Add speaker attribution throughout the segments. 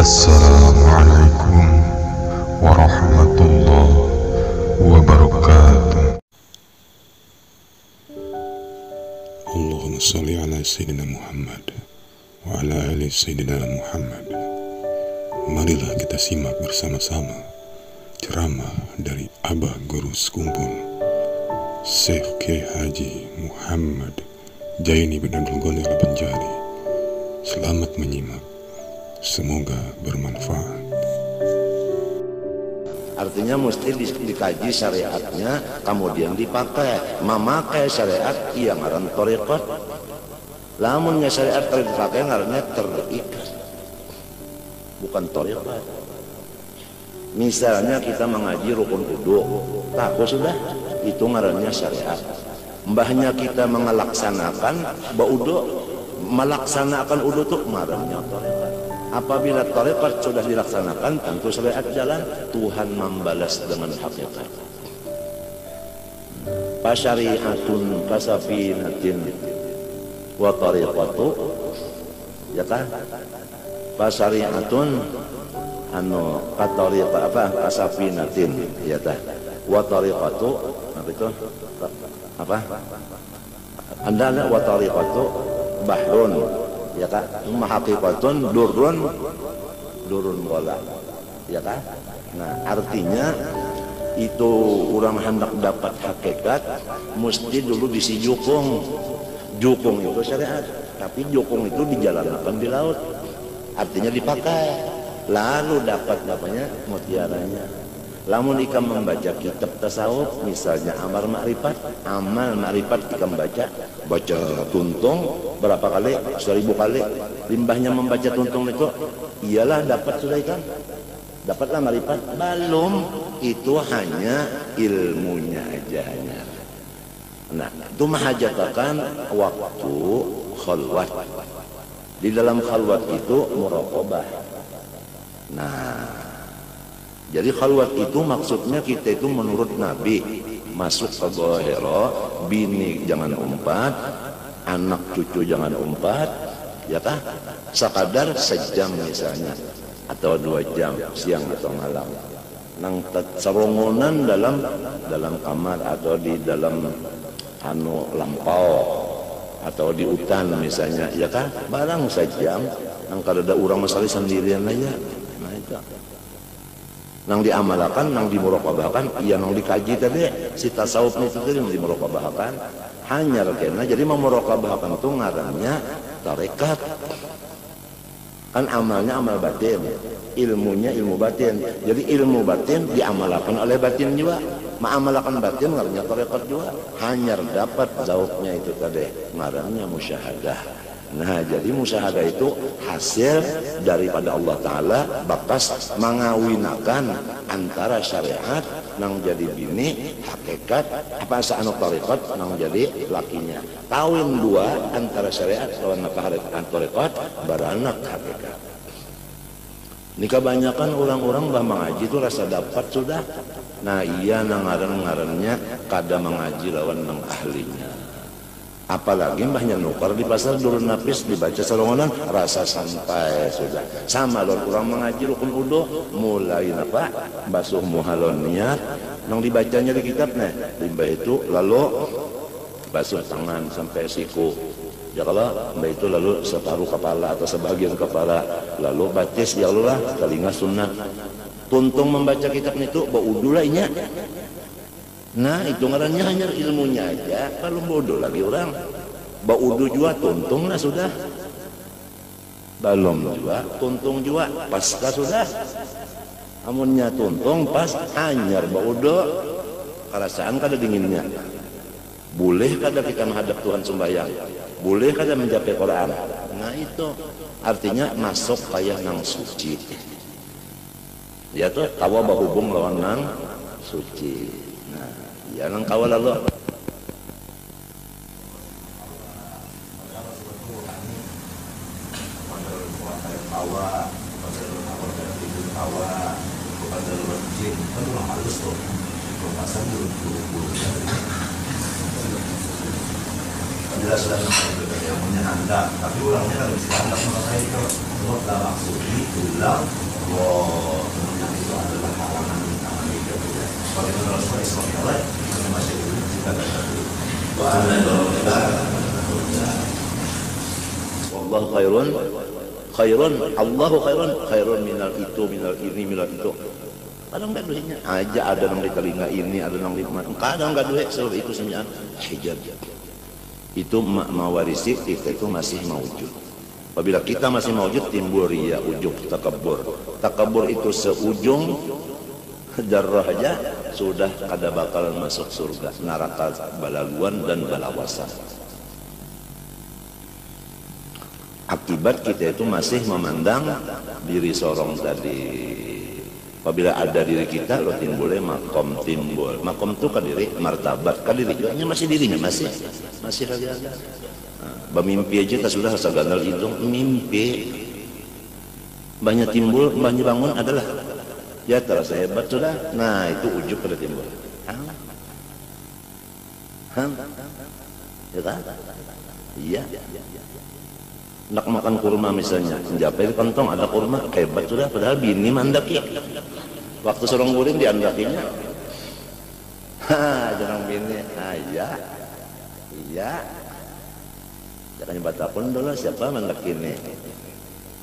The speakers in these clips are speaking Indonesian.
Speaker 1: Assalamualaikum warahmatullahi wabarakatuh. Allahumma shalli ala Sayyidina Muhammad wa ala ali Sayyidina Muhammad. Marilah kita simak bersama-sama ceramah dari Abah Guru Sekumpul Syekh Kiai Haji Muhammad Jaini bin Abdul Ghani Al-Banjari. Selamat menyimak, semoga bermanfaat.
Speaker 2: Artinya mesti dikaji syariatnya, kemudian dipakai. Memakai syariat yang ngaran thariqat. Lamunnya syariat dipakai ngarannya terikat, bukan thariqat. Misalnya kita mengaji rukun wudu, tahu sudah itu ngarannya syariat. Mbahnya kita melaksanakan baudo, melaksanakan wudu itu ngarannya thariqat. Apabila thariqat sudah dilaksanakan, tentu syariat jalan. Tuhan membalas dengan hakikat. Fasyari'atun kasafinatin wa thariqatu, ya kan? Fasyari'atun katariqa apa? Kasafinatin, ya tah. Wa thariqatu, apa itu? Apa? Anda wa thariqatu bahrun, ya kan? Haqiqatun durun bola, ya kan? Nah, artinya itu orang hendak dapat hakikat mesti dulu bisi jukung. Jukung itu syariat, tapi jukung itu dijalankan di laut, artinya dipakai, lalu dapat namanya mutiaranya. Lamun ikam membaca kitab tasawuf, misalnya amal ma'rifat ikam baca tuntung berapa kali? 1000 kali. Limbahnya membaca tuntung itu, iyalah dapat sudah ikam. Dapatlah ma'rifat. Belum, itu hanya ilmunya aja hanya. Nah, itu menghajatkan waktu khalwat. Di dalam khalwat itu muraqabah. Nah, jadi khalwat itu maksudnya kita itu menurut Nabi masuk ke Gua Hira, bini jangan umpat, anak cucu jangan umpat, ya kah? Sekadar sejam misalnya atau 2 jam siang atau malam. Nang serongonan dalam kamar atau di dalam lampau atau di hutan misalnya, ya kah? Barang sejam. Nang kalau ada orang masalah sendirian aja. Nah itu. Nang diamalkan, nang dimuraqabahkan, iya nang dikaji tadi si tasawuf itu tadi nang dimuraqabahkan hanya karena jadi memuraqabahkan itu ngarannya tarekat. Kan amalnya amal batin, ilmunya ilmu batin. Jadi ilmu batin diamalkan oleh batin juga. Mengamalkan batin ngarannya tarekat juga. Hanya dapat zauknya itu tadi ngarannya musyahadah. Nah, jadi musyahadah itu hasil daripada Allah Ta'ala bakas mengawinakan antara syariat nang jadi bini, hakikat, apa saanu tariqat nang jadi lakinya. Kawin dua antara syariat lawan tariqat baranak hakikat. Ini kebanyakan orang-orang bah mengaji itu rasa dapat sudah. Nah, iya nang ngaran-ngarannya kada mengaji lawan nang ahlinya. Apalagi mbahnya nukar di pasar durun napis dibaca serongonan rasa sampai sudah sama lor kurang mengaji rukun wudu mulai apa basuh muhalon niat nang dibacanya di kitabnya limbah itu lalu basuh tangan sampai siku ya kalau mbah itu lalu separuh kepala atau sebagian kepala lalu batis ya Allah telinga sunnah tuntung membaca kitabnya itu bau wudu lainnya. Nah, itu ngarannya hanya ilmunya aja, kalau bodoh lagi orang. Baudu juga tuntung lah sudah. Belum juga, tuntung juga, pasca sudah. Amunnya tuntung pas hanyar baudu. Kerasaan kada dinginnya. Boleh kada kita menghadap Tuhan sembahyang. Boleh kada mencapai Quran. Nah itu artinya masuk kayak nang suci. Ya tuh tawa bahubung lawan nang suci. Ya nang kawal Allah.
Speaker 3: menjelaskan yang punya anda, tapi ulangnya kalau bisa anda sama saya itu sebab lah maksudnya ulang wah kemudian itu adalah halangan tangan itu bagaimana Rasulullah SAW yang masih belum kita kata wah anda kalau kita
Speaker 2: wallahu khairun Allahu khairun minal itu minal ini minal itu. Kadang nggak duitnya aja, ada nang di telinga ini, ada nang di mana, kadang nggak duit, sebab itu semuanya hijab. Itu mawarisi kita itu masih maujud. Apabila kita masih maujud, timbul riya, ujub, takabur. Takabur itu seujung darah aja sudah kada bakal masuk surga, neraka balaluan dan balawasan. Akibat kita itu masih memandang diri sorong tadi. Apabila ada diri kita, lo timbulnya makom timbul. Makom itu kan diri, martabat kan diri juga. Masih dirinya masih lagi ada. Bermimpi aja tak sudah rasa gandal hidung. Mimpi banyak timbul, banyak bangun adalah ya terasa hebat sudah. Nah itu ujub pada timbul. Ya kan? Iya. Nak makan kurma misalnya, mencapai di kantong ada kurma, hebat sudah. Padahal bini mandaki. Waktu sorong guring diandakinya, jangan bini, iya, jangan bata pun dulu siapa mandaki ini.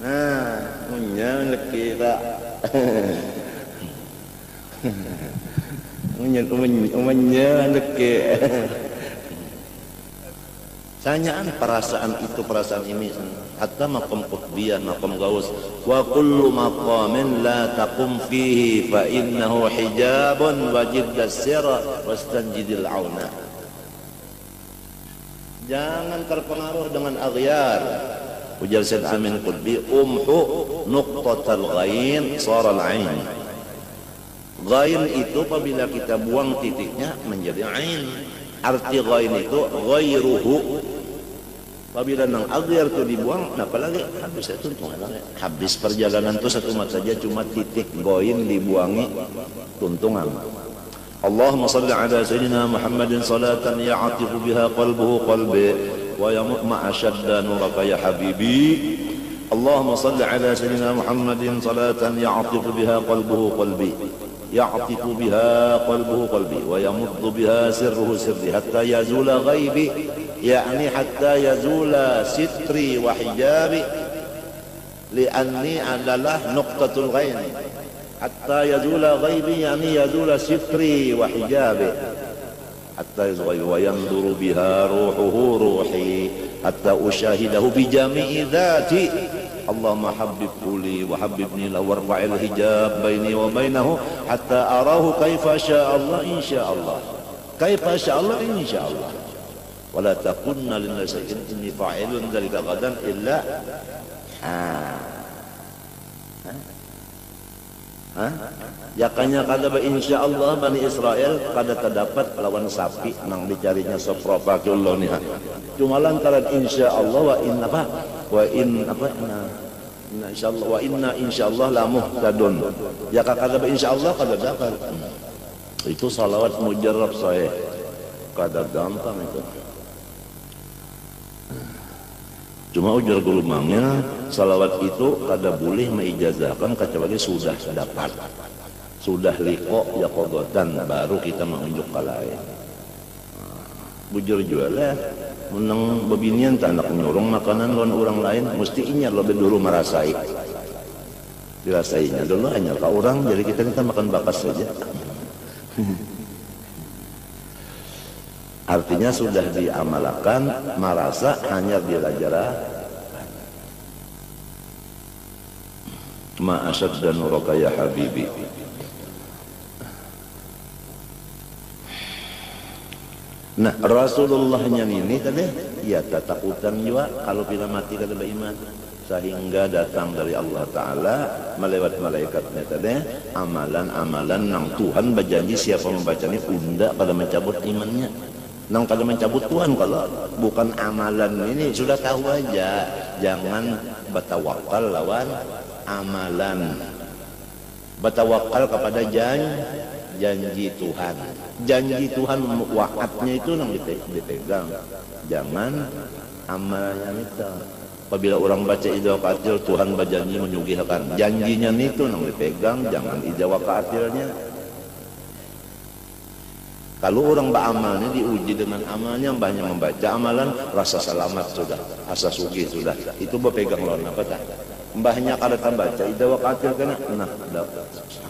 Speaker 2: Nah, punya mandaki tak, punya mandaki. Tanyaan perasaan itu, perasaan ini. Hatta maqam qutbiyah, maqam gaus. Wa kullu maqamin la taqum fihi fa innahu hijabun wajib dasira wastanjidil auna. Jangan terpengaruh dengan aghyar. Ujar Said Amin Qutbi, umhu nuqtatal ghain saral ain. Ghain itu apabila kita buang titiknya menjadi ain. Arti ghain itu ghairuhu. Apabila nang aghyar itu dibuang, apalagi habis itu tuntungan. Habis perjalanan itu satu mat saja, cuma titik ghain dibuangi tuntungan. Allahumma salli ala sayyidina Muhammadin salatan ya'atifu biha qalbuhu qalbi wa yamut ma'a shadda nuraka ya habibi. Allahumma salli ala sayyidina Muhammadin salatan ya'atifu biha qalbuhu qalbi. يعطف بها قلبه قلبي ويمض بها سره سري حتى يزول غيبي يعني حتى يزول ستري وحجابي لأني adalah نقطة الغين حتى يزول غيبي يعني يزول ستري وحجابي حتى يزول وينظر بها روحه روحي حتى أشاهده بجميع ذاتي اللهم حببه لي وحببني له وارفع الحجاب بيني وبينه حتى أراه كيف شاء الله إن شاء الله كيف شاء الله إن شاء الله ولا تقولن للناس إني فاعل ذلك غدا إلا Yakanya kada insya Allah Bani Israel kada terdapat lawan sapi nang dicarinya soprofakullah nih. Cuma lantaran insya Allah wa inna insya Allah la muhtadun. Ya kada insya Allah kada dapat. Itu salawat mujarrab saya. Kada gampang itu. Cuma ujar gulumangnya salawat itu kada boleh meijazahkan kecuali sudah dapat, sudah liko ya kodotan baru kita menunjuk ke lain. Bujur jual lah menang bebinian tak nak nyurung makanan lawan orang lain mesti inya lebih dulu merasai, dirasainya dulu hanya ke orang jadi kita makan bakas saja. Artinya sudah diamalkan, merasa hanya belajar ma'asyad dan nuraka ya habibi. Nah Rasulullahnya ini tadi ya ketakutan juga kalau bila mati kada beriman, sehingga datang dari Allah Ta'ala melewat malaikatnya tadi amalan-amalan nang Tuhan berjanji siapa membacanya unda kada mencabut imannya. Nang kada mencabut Tuhan kalau bukan amalan ini sudah tahu aja, jangan bertawakal lawan amalan, bertawakal kepada janji Tuhan. Janji Tuhan wa'adnya itu yang dipegang. Jangan amalnya itu. Apabila orang baca ida waqa'atil, Tuhan berjanji menyugihkan. Janjinya itu yang dipegang, jangan ida waqa'atilnya. Kalau orang beramalnya diuji dengan amalnya, mbahnya membaca amalan, rasa selamat sudah, rasa sugih sudah. Itu berpegang lawan apa tak? Mbahnya kada baca ida waqa'atil kena, nah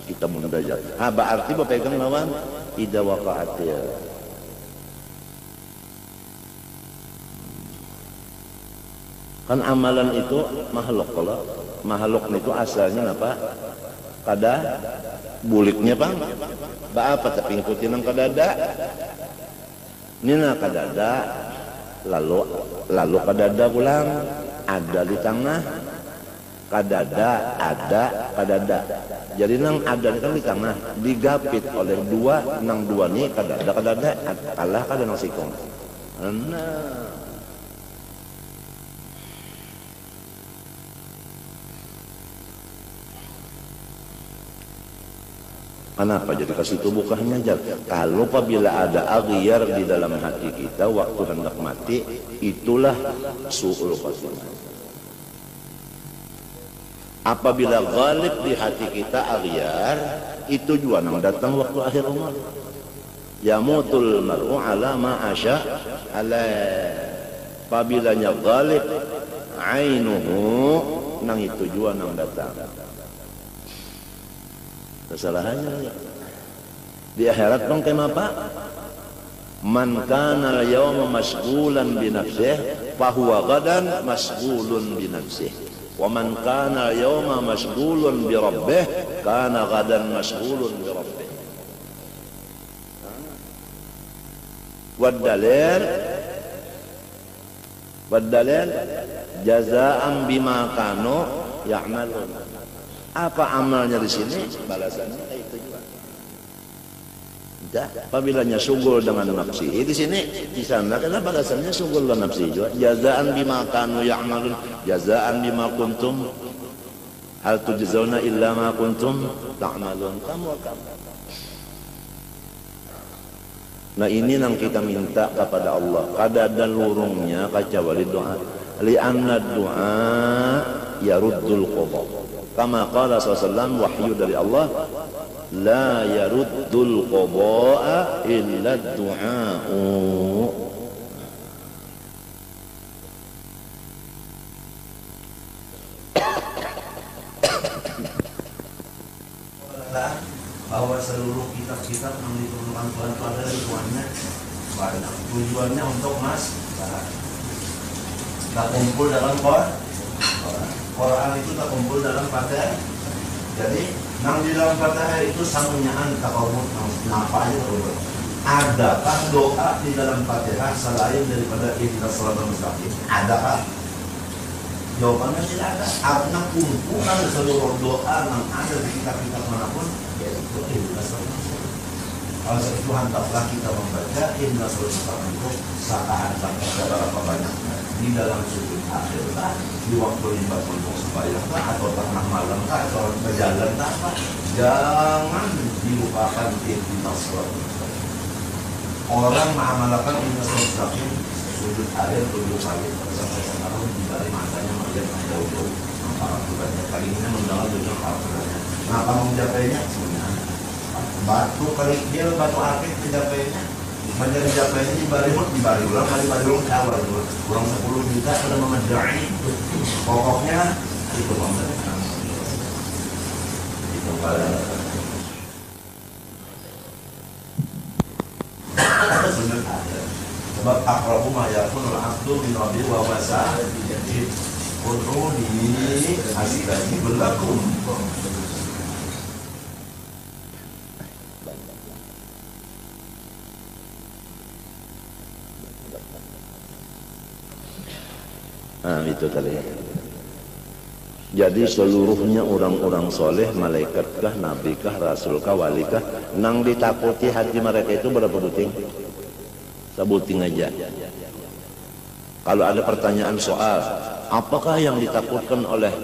Speaker 2: kita mundaja. Berarti berpegang lawan ida waqa'atil. Kan amalan itu makhluk, kalau makhluk itu asalnya apa? Kada buliknya bang, apa tapi ngikutin yang kadada. Nina kadada, lalu kadada pulang, ada di tengah, kadada, ada, kadada. Jadi nang ada kan di tengah, digapit oleh dua, nang dua ni kadada, kalah kada nang sikong. Nah. Kenapa jadi kasih itu bukannya aja? Kalau apabila ada aghyar di dalam hati kita waktu hendak mati, itulah su'ul khatimah. Apabila ghalib di hati kita aghyar, itu juga nang datang waktu akhir umur. Yamutul mar'u ala ma asya ala. Apabilanya ghalib ainuhu, nang itu juga nang datang. Kesalahannya di akhirat bang kayak apa? Man kana al-yawma mashghulan bi nafsihi fa huwa ghadan mashghulun bi nafsihi wa man kana al-yawma mashghulun bi rabbih kana ghadan mashghulun bi rabbih. Wad-dalil jazaa'an bima kanu ya'malun. Apa amalnya di sini? Balasannya itu juga. Dah, apabila sugul dengan nafsi, di sini di sana karena balasannya sugul dengan nafsi juga. Jazaan bima kanu ya'malun, jazaan bima kuntum hal tujzauna illa ma kuntum ta'malun. Kamu. Nah ini yang kita minta kepada Allah. Kada ada lurungnya kecuali doa. Li'anna doa yaruddul qadha. Kama qala sallallahu wahyu dari Allah, la yaruddul qada'a illa du'a'u.
Speaker 3: Bahwa seluruh kitab-kitab yang diturunkan Tuhan itu adalah tujuannya banyak. Tujuannya untuk kita kumpul dalam Quran itu tak kumpul dalam Fatihah. Jadi nang di dalam Fatihah itu samunyaan takawut napa aja tuh. Adakah doa di dalam Fatihah selain daripada ihdinas shiratal mustaqim? Adakah? Jawabannya tidak ada. Karena kumpulan seluruh doa yang ada di kitab-kitab manapun yaitu ihdinas shiratal mustaqim. Kalau Tuhan taklah kita membaca ihdinas shiratal mustaqim itu saat berapa banyaknya di dalam sujud akhir di waktu lima untuk sembahyang atau tengah malam atau berjalan apa, jangan dilupakan ihdinas shiratal mustaqim. Orang mengamalkan ihdinas shiratal mustaqim sujud akhir 7 kali sampai sekarang dari matanya melihat jauh-jauh para tugasnya kali ini mendengar dengan para. Nah kalau mencapainya sebenarnya batu kali dia batu akik mencapainya. Menjadi japainya di bari ulang kali bari ulang awal kurang 10 juta sudah memedai. Pokoknya itu pemerintah itu pada benar ada. Sebab aqrabu ma yakunu al-'abdu min rabbihi wa huwa sajid. Ud'uni astajib lakum. Itu tadi. Jadi seluruhnya orang-orang soleh, malaikatkah, nabikah, rasulkah, walikah, nang ditakuti hati mereka itu berapa buting? Sebuting aja. Kalau ada pertanyaan soal, apakah yang ditakutkan oleh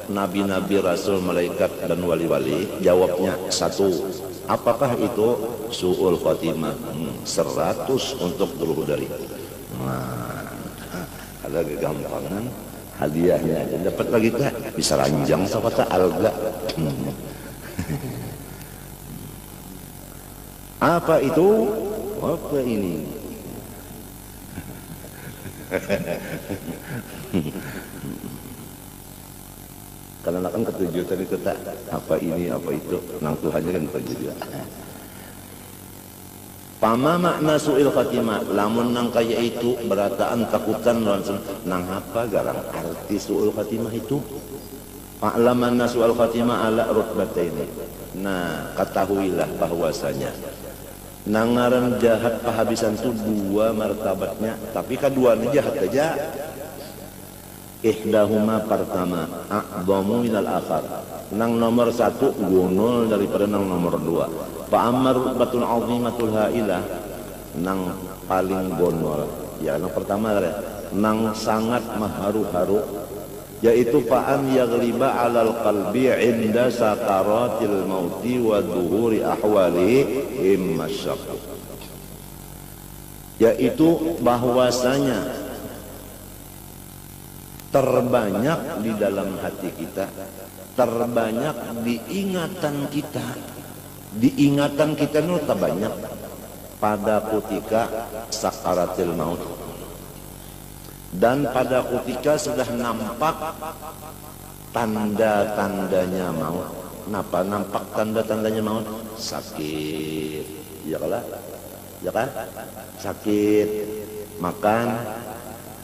Speaker 3: nabi-nabi, rasul, malaikat, dan wali-wali? Jawabnya satu,
Speaker 2: Apakah itu su'ul khatimah? 100 untuk dulu dari. Nah, ada kegampangan hadiahnya aja dapat lagi teh bisa ranjang sapata alga. Apa itu? Apa ini? Karena kan ketujuh tadi kita apa ini apa itu nang Tuhannya kan ketujuh. Pama makna su'il khatimah lamun nang kaya itu berataan takutan langsung nang apa garang arti su'il khatimah itu fa'laman su'il khatimah ala rutbataini. Nah ketahuilah bahwasanya nangaran jahat pahabisan itu 2 martabatnya, tapi keduanya jahat aja. Ihdahuma pertama a'dhamu minal akhar. Nang nomor 1 gunul daripada nang nomor 2. Fa ammar batul azimatul hailah nang paling gonol. Ya nang pertama nang sangat maharu-haru yaitu fa'an yaghliba 'alal qalbi 'inda sakaratil mauti wa dhuhuri ahwali immasyaq. Yaitu bahwasanya terbanyak di dalam hati kita, terbanyak di ingatan kita itu terbanyak pada ketika sakaratil maut dan pada ketika sudah nampak tanda-tandanya maut. Kenapa nampak tanda-tandanya maut? Sakit, ya kan? Sakit, makan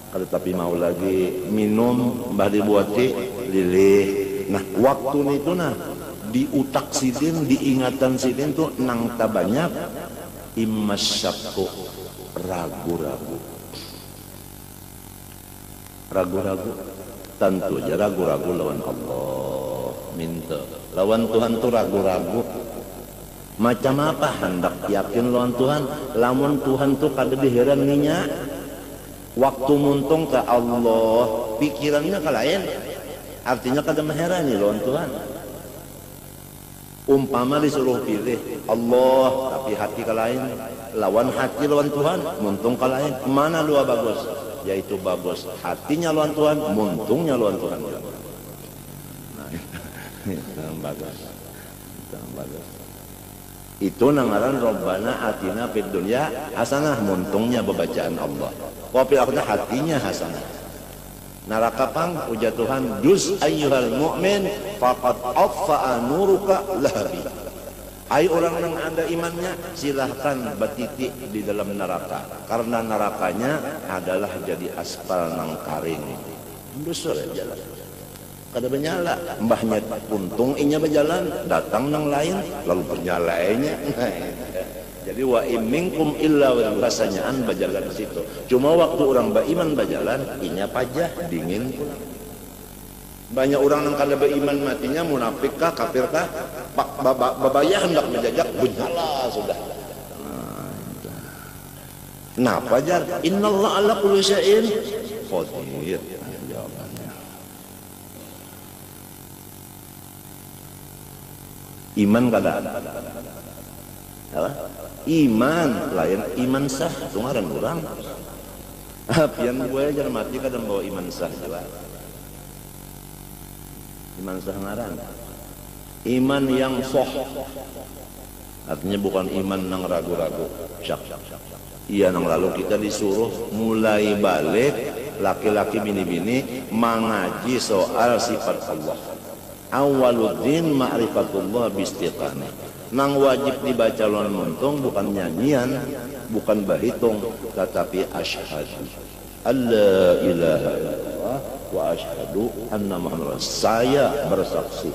Speaker 2: kalau tapi mau lagi minum mbah dibuati lilih. Nah waktu itu di utak sidin, di ingatan sidin tuh nang tabanyak immasyaqu ragu-ragu. Tentu aja ragu-ragu lawan Allah, minta lawan Tuhan tuh ragu-ragu. Macam apa hendak yakin lawan Tuhan? Lamun Tuhan tuh kada diheran ninya. Waktu muntung ke Allah, pikirannya ke lain. Artinya kada meherani lawan Tuhan. Umpama disuruh pilih Allah, tapi hati ke lain. Lawan hati lawan Tuhan, muntung ke lain. Mana dua bagus? Yaitu bagus hatinya lawan Tuhan, muntungnya lawan Tuhan. Nah, itu bagus. Itu nangaran Rabbana atina fid dunya hasanah, muntungnya bacaan Allah. Wa fil akhirati hatinya hasanah. Neraka pang uja Tuhan dus ayyuhal mu'min faqad affa'a nuruka lahabi. Hai orang yang ada imannya, silahkan batitik di dalam neraka, karena nerakanya adalah jadi aspal nang karing. Besar jalan kada menyala, mbahnya untung inya berjalan, datang nang lain lalu bernyalainya. Jadi wa imminkum illa wa rasanyaan berjalan di situ. Cuma waktu orang beriman berjalan, inya pajah dingin. Banyak orang yang kada beriman matinya munafik kah, kafir kah, babaya hendak menjajak bernyala sudah. Kenapa jar? Innallaha ala kulli syai'in qadir. Jawabannya. Iman kada ada. Iman lain iman sah tungaran orang. Pian gue jar mati kada bawa iman sah jelas. Iman sah ngaran. Iman yang soh. Artinya bukan iman nang ragu-ragu. Syak. Iya nang lalu kita disuruh mulai balik laki-laki bini-bini mengaji soal sifat Allah. Awaluddin ma'rifatullah bistiqamah. Nang wajib dibaca lawan muntung bukan nyanyian, bukan bahitung, tetapi asyhadu alla ilaha illallah wa asyhadu anna muhammadar saya bersaksi.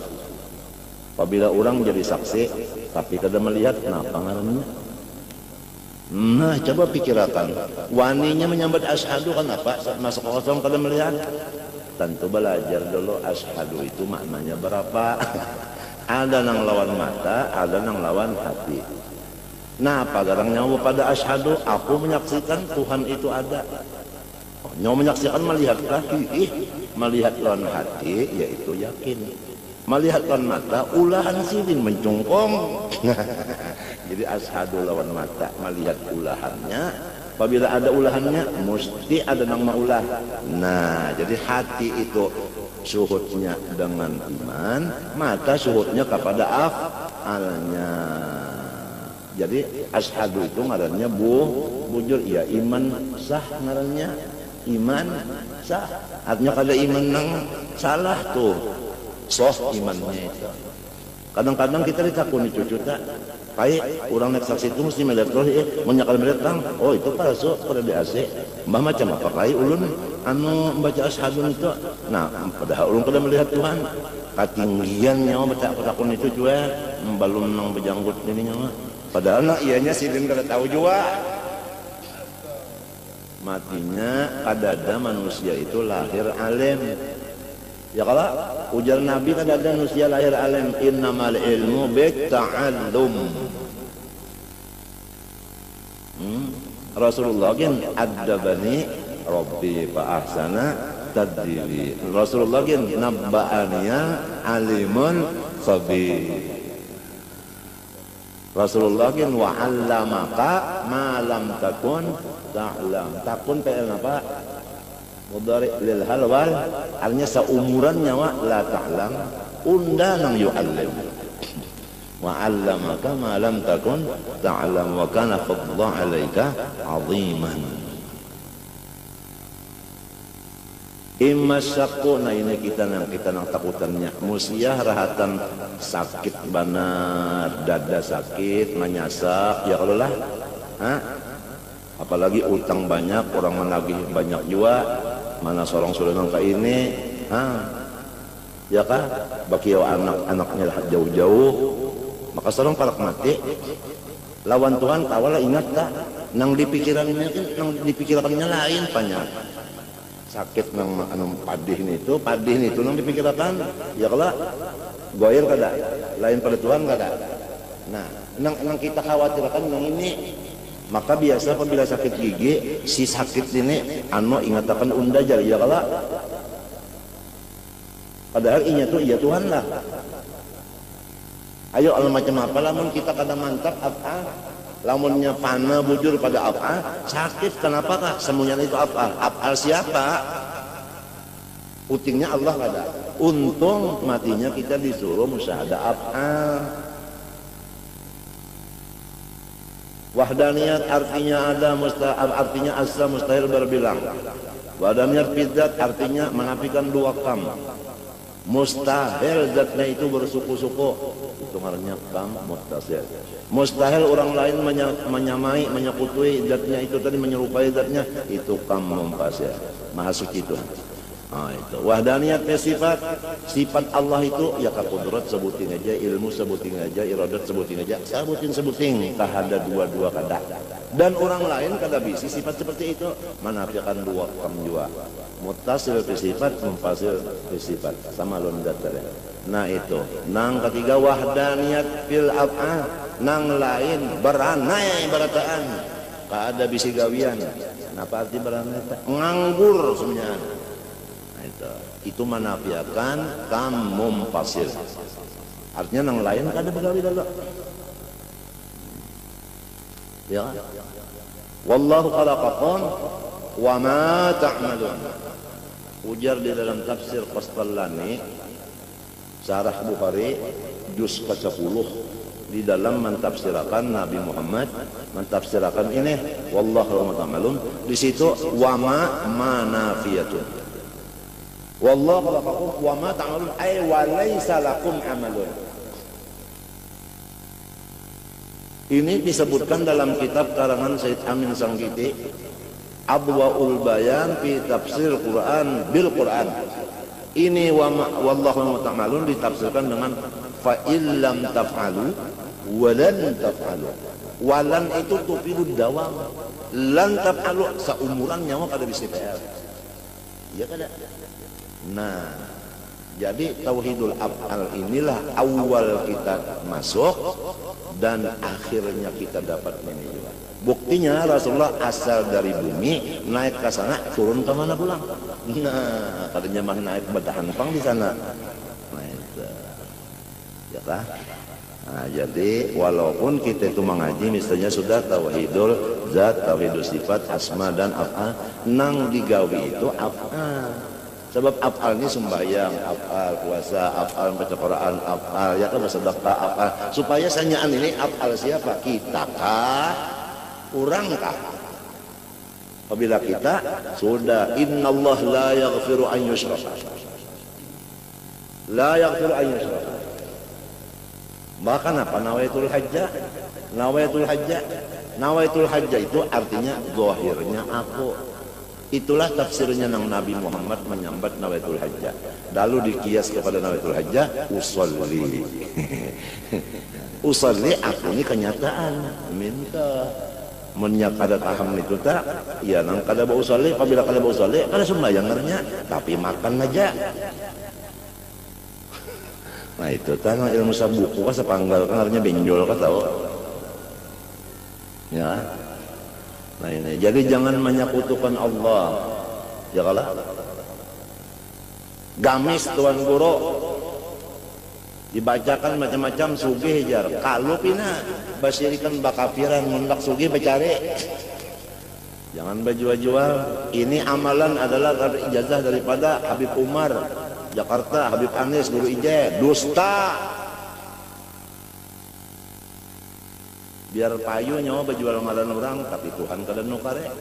Speaker 2: Apabila orang jadi saksi tapi kada melihat, kenapa ngarannya? Nah, coba pikirkan. Waninya menyambut asyhadu kenapa? Masuk kosong kada melihat. Tentu belajar dulu asyhadu itu maknanya berapa. Ada nang lawan mata, ada nang lawan hati. Nah, pagarang nyawa pada asyhadu, aku menyaksikan Tuhan itu ada. Nyawa menyaksikan melihat kaki, melihat lawan hati, yaitu yakin. melihatkan mata, ulahan silin mencungkong. Jadi ashadu lawan mata, melihat ulahannya. Apabila ada ulahannya, mesti ada nang maulah. Nah, jadi hati itu syuhudnya dengan iman, mata syuhudnya kepada af'alnya. Jadi ashadu itu ngarannya bujur, ya iman sah ngarannya, iman sah. Artinya kada iman nang salah tuh, soh imannya itu. Kadang-kadang kita ditakuni cucu tak, kayak orang naik saksi itu mesti melihat roh, menyakal melihat tang, oh itu palsu, pada BAC. Mbah macam apa kayak ulun anu membaca ashadu itu. Nah, padahal ulun kada melihat Tuhan, ketinggian nyawa baca takun itu juga, belum nang berjanggut ini nyawa. Padahal nak ianya silin kada tahu juga. Matinya kadada manusia itu lahir alim. Ya kalau ujar Nabi kadada manusia lahir alim, innamal ilmu bitta'allum. Rasulullah kan adabani Rabbi fa ahsana tadbibi. Rasulullah kan nabba'aniya alimun khabir. Rasulullah kan wa 'allamaka ma lam takun ta'lam. Takun fi'il apa? Mudhari' lil hal wal, artinya seumuran nyawa la ta'lam, unda nang yu'allim. Wa 'allamaka ma lam takun ta'lam wa kana fadlu 'alaika 'aziman. Imasyaku, nah ini kita nang takutannya musiah rahatan sakit banar, dada sakit, menyasak, ya kalau lah, apalagi utang banyak, orang menagih banyak juga, mana seorang sudah nangka ini, ya kah, bagi anak-anaknya jauh-jauh, maka seorang palak mati, lawan Tuhan tawalah ingat tak, nang dipikirannya lain banyak. Sakit nang padih itu nang dipikirkan, ya kalau goyer kada, lain pada Tuhan kada. Nah, nang kita khawatirkan nang ini, maka biasa apabila sakit gigi, si sakit ini ingatakan unda jari, ya kalau padahal inya tuh iya Tuhan lah. Ayo al macam apa lamun kita kada mantap apa? Lamunnya panah bujur pada af'al, sakit kenapakah? Semuanya itu af'al. Af'al siapa? Utingnya Allah kada. Untung matinya kita disuruh musyahadah af'al. Wahdaniyat artinya ada, artinya asa mustahil berbilang. Wahdaniyat bidzat artinya menafikan dua kam. Mustahil zatnya itu bersuku-suku, itu ngarannya kam muttasil. Mustahil orang lain menyamai, menyekutui zatnya itu tadi, menyerupai zatnya, itu kam munfasil, maha suci itu. Nah, itu wahdaniyat sifat Allah itu ya kudrat sebutin aja, ilmu sebutin aja, iradat sebutin aja, sebutin kahada dua kada. Dan orang lain kada bisi sifat seperti itu, menafikan dua kam jua. Muttasil fi sifat, munfasil fi sifat, sama londat tadi. Nah itu, nang ketiga wahdaniyat fil af'al, nang lain beranai berataan, kada bisi gawian. Napa arti beranai? Nganggur semuanya. Nah itu menafikan kam munfasil. Artinya nang lain kada begawi dulu. Ya. Wallahu khalaqakum wa ma ta'malun. Ujar di dalam tafsir Qastallani Syarah Bukhari juz ke-10 di dalam mentafsirkan Nabi Muhammad, mentafsirkan ini wallahu ta'malun, di situ wa ma manafiyatun. Wallahu khalaqakum wa ma ta'malun ay wa laisa lakum amalun. Ini disebutkan dalam kitab karangan Said Amin Sangkiti, Adwaul Bayan fi tafsir Quran bil Quran. Ini wallahu ta'malun ditafsirkan dengan fa illam taf'alu walan taf'alu. Walan itu tufidud dawam. Lan taf'alu seumuran nyawa kada bisa PR. Iya kada? Nah, jadi tauhidul af'al inilah awal kita masuk dan akhirnya kita dapat menuju. Buktinya Rasulullah asal dari bumi naik ke sana, turun ke mana pulang? Nah, katanya mah naik batahan pang di sana. Nah, itu. Ya kan? Nah, jadi walaupun kita itu mengaji misalnya sudah tauhidul zat, tauhidul sifat, asma dan af'al, nang digawi itu af'al. Sebab af'al ini sembahyang, af'al puasa, af'al baca Quran, af'al ya kan bersedekah, af'al. Supaya sanyaan ini af'al siapa? Kita kah? Urang kah? Apabila kita sudah innallah la yaghfiru an yushraka. La yaghfiru an yushraka. Bahkan apa nawaitul hajjah? Nawaitul hajjah. Nawaitul hajjah itu artinya zahirnya aku. Itulah tafsirnya nang Nabi Muhammad menyambat nawaitul hajjah. Lalu dikias kepada nawaitul hajjah usolli. Usolli aku ini kenyataan. Minta menyak kada paham itu tak? Ya nang kada ba usolli, apabila kada ba usolli, kada sembahyang ngarnya, tapi makan aja. Nah itu tanah ilmu sabuku kan sepanggal kan artinya benjol kan tahu ya. Nah ini jadi jangan menyekutukan Allah ya kalah gamis tuan guru dibacakan macam-macam sugih jar kalau pina basirikan bakafiran mendak sugih becari jangan berjual-jual. Ini amalan adalah ijazah daripada Habib Umar Jakarta, Habib Anis, Guru Ije, dusta. Biar payu nyawa berjual ngaran orang, tapi Tuhan kada nukare.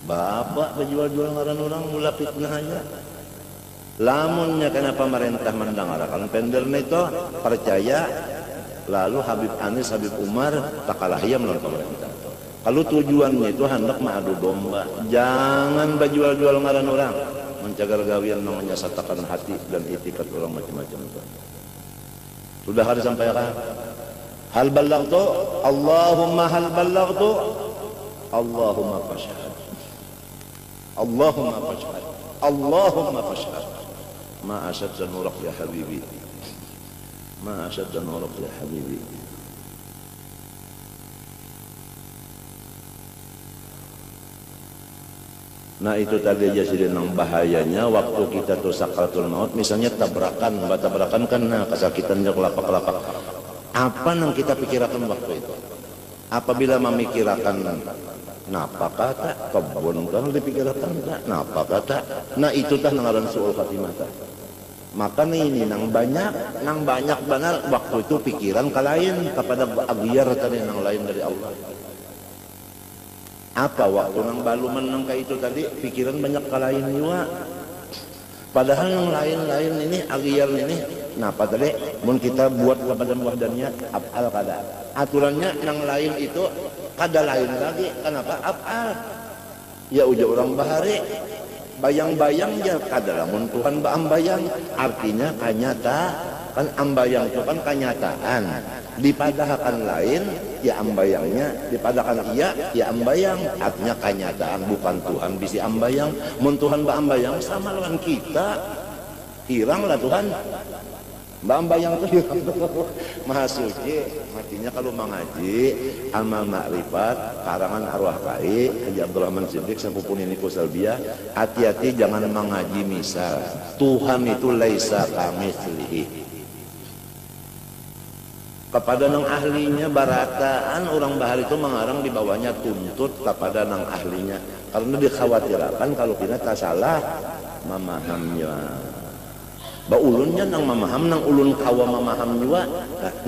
Speaker 2: Bapak berjual-jual ngaran orang, mula fitnah aja. Lamunnya kenapa pemerintah mendengarkan pendernya itu percaya, lalu Habib Anis, Habib Umar tak kalah ia menurut pemerintah. Kalau tujuannya itu hendak mengadu domba, jangan berjual-jual ngaran orang. Mencagar gawian namanya satakan hati dan itikat orang macam-macam itu. Sudah ada sampaikan. Hal ballagtu, Allahumma hal ballagtu, Allahumma fashhad. Allahumma fashhad. Allahumma fashhad. Ma ashadda nurak ya habibi. Ma ashadda nurak ya habibi. Nah itu tadi aja sih nang bahayanya waktu kita tuh sakaratul maut misalnya tabrakan kan nah kesakitannya kelapak-kelapak apa nang kita pikirkan waktu itu apabila memikirkan napa kata kebun kan dipikirkan napa kata nah itu tah nangaran suul khatimah maka ini nang banyak benar waktu itu pikiran kalain kepada abiar tadi nang lain dari Allah. Apa waktu nang balu menang kayak itu tadi pikiran banyak kalain juga padahal yang lain-lain ini agiar ini napa tadi mun kita buat kepada wahdaniyat af'al kada aturannya yang lain itu kada lain lagi kenapa af'al ya uja orang bahari bayang-bayang ya kada lamun Tuhan baambayang artinya kanyata kan ambayang itu kan kenyataan dipadahakan lain ya ambayangnya dipadakan iya ya ambayang artinya kenyataan bukan Tuhan bisi ambayang mun Tuhan ambayang sama lawan kita hirang lah Tuhan ambayang tuh hirang maha suci matinya kalau mengaji amal makrifat karangan arwah kai Haji Abdurrahman Siddiq sampun ini kusalbiah hati-hati jangan mengaji misal Tuhan itu laisa kamitslihi kepada nang ahlinya barataan orang bahar itu mengarang di bawahnya tuntut kepada nang ahlinya karena dikhawatirkan kalau kita tak salah memahamnya baulunnya nang memaham nang ulun kawa memaham juga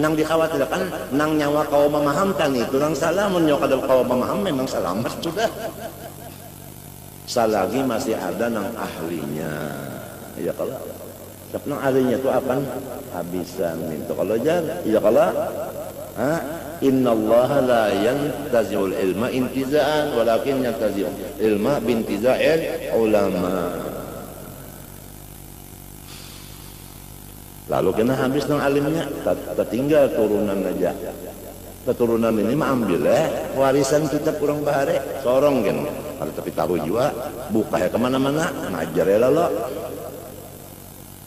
Speaker 2: nang dikhawatirkan nang nyawa kawa memaham kan itu nang salah menyawa kadal kawa memaham memang selamat sudah selagi masih ada nang ahlinya ya kalau tapi nang ahlinya itu akan habisan itu kalau jangan ya kalau innallaha la yantazi'ul ilma intiza'an walakin yantazi'ul ilma bintiza'il ulama. Lalu kena habis nang alimnya tertinggal turunan aja keturunan ini mah ambil warisan kita kurang bahare sorong kan kalau tapi tahu juga buka ya kemana-mana ngajar ya lalu.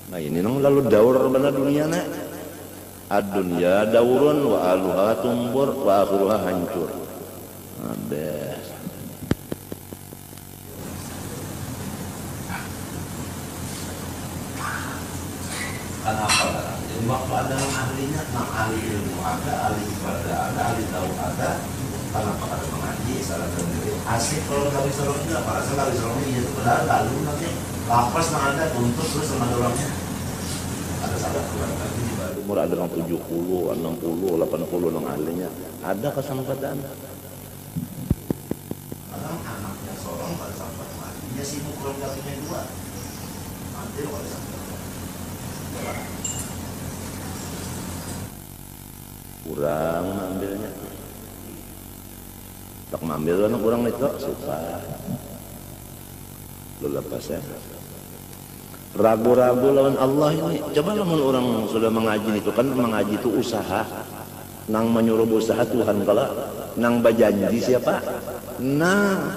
Speaker 2: Nah ini nang lalu daur benar dunia nak ad-dunya daurun wa aluha tumbur wa akhiruha hancur. Habis
Speaker 3: kan apa jadi waktu ada yang ahlinya, ahli ilmu ada, ahli ibadah ada, ahli tahu ada. Kenapa ada mengaji, salah sendiri asik kalau kali sorongnya, para sekali sorongnya itu padahal lalu nanti lapas yang ada untuk terus sama orangnya ada salah kurang lagi di bawah
Speaker 2: Umur ada yang 70, 60, 80 yang ahlinya. Ada kesempatan.
Speaker 3: kadang anaknya sorong pada sampai mati dia sibuk kurang kakinya dua nanti lo pada sampai
Speaker 2: Kurang ambilnya. Tak mengambil anak kurang itu suka. Lu lepas ya. Ragu-ragu lawan Allah ini. Coba lawan orang sudah mengaji itu kan mengaji itu usaha. Nang menyuruh usaha Tuhan kalau nang berjanji siapa? Nah,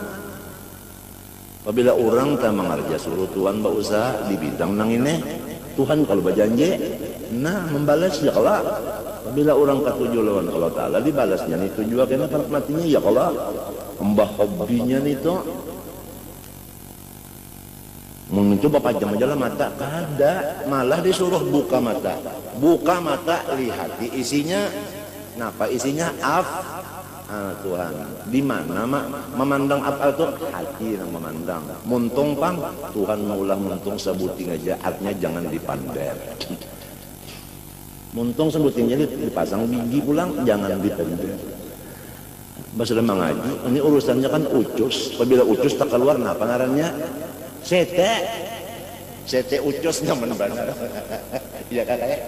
Speaker 2: apabila orang tak mengerja suruh Tuhan berusaha di bidang nang ini, Tuhan kalau berjanji, nah membalas ya kalau. Apabila orang ketujuh lawan Allah Ta'ala dibalasnya nih tujuh kena matinya ya kalau mbah hobinya nih tuh mencoba pajam aja lah mata kada malah disuruh buka mata lihat di isinya napa isinya Tuhan di mana memandang apa itu hati yang memandang muntung pang Tuhan maulah muntung sebuting aja artinya jangan dipander muntung sebutingnya dipasang biji pulang jangan dipender sudah mengaji ini urusannya kan ucus apabila ucus tak keluar apa ngarannya sete ucus nyaman benar ya kakak